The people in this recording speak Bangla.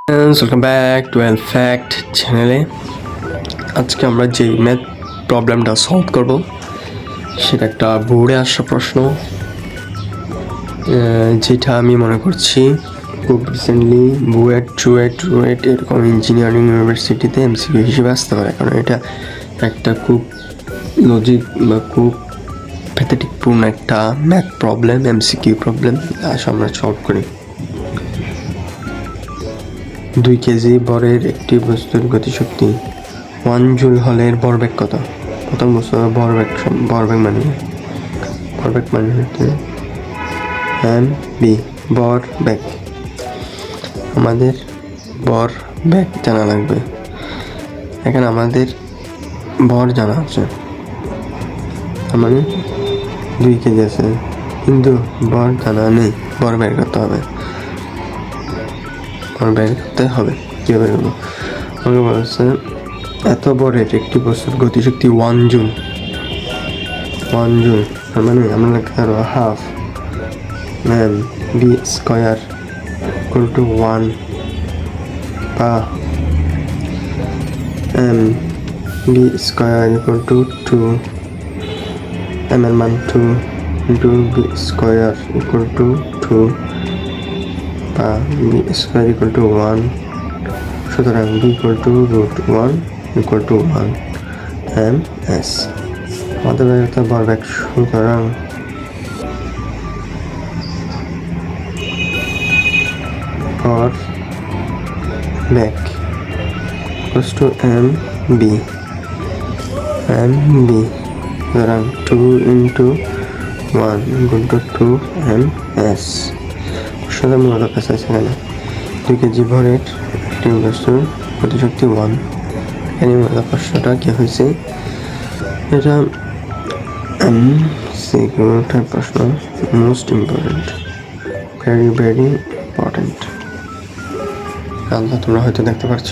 ওয়েলকাম ব্যাক টু ফ্যাক্ট চ্যানেলে। আজকে আমরা যেই ম্যাথ প্রবলেমটা সলভ করব সেটা একটা বোর্ডে আসা প্রশ্ন, যেটা আমি মনে করছি খুব রিসেন্টলি রুয়েট এরকম ইঞ্জিনিয়ারিং ইউনিভার্সিটিতে এমসিকিউ হিসেবে আসতে পারে, কারণ এটা একটা খুব লজিক বা খুব প্যাথেটিকপূর্ণ একটা ম্যাথ প্রবলেম, এমসিকিউ প্রবলেম। আসলে আমরা সলভ করি। 2 কেজি ভরের একটি বস্তুর গতিশক্তি 1 জুল হলে এর ভরবেগ কত? প্রথম বস্তু ভরবেগ মানে হচ্ছে এম বি, ভরবেগ। আমাদের ভরবেগ জানা লাগবে। এখানে আমাদের ভর জানা আছে, তার মানে 2 কেজি আছে, কিন্তু ভর জানা নেই। ভর বের করতে হবে, কীভাবে করবো? আমাকে বলছে এত ভরের একটি বস্তুর গতিশক্তি 1 জুল। তার মানে আমরা লিখতে পারবো half M B square equal to 1 বা M B square equal to 2, M এর মান 2 into B square equal to 2 বা বি স্কোয়ার ইকুয়াল টু 1। সুতরাং B equal to √1 equal to 1 M S. আমাদের একটা ভরবেগ, সুতরাং ভরবেগ ইকুয়ালস টু এম বি। সুতরাং 2 into 1 equal to 2 M S. সুতরাং মূলত কাছে আছে এখানে 2 কেজি ভরের একটি বস্তুর গতিশক্তি 1। এখানে মূলত প্রশ্নটা কি হয়েছে, এটা সিকিউরিটির প্রশ্ন, মোস্ট ইম্পর্টেন্ট, ভেরি ইম্পর্টেন্ট। তোমরা হয়তো দেখতে পাচ্ছ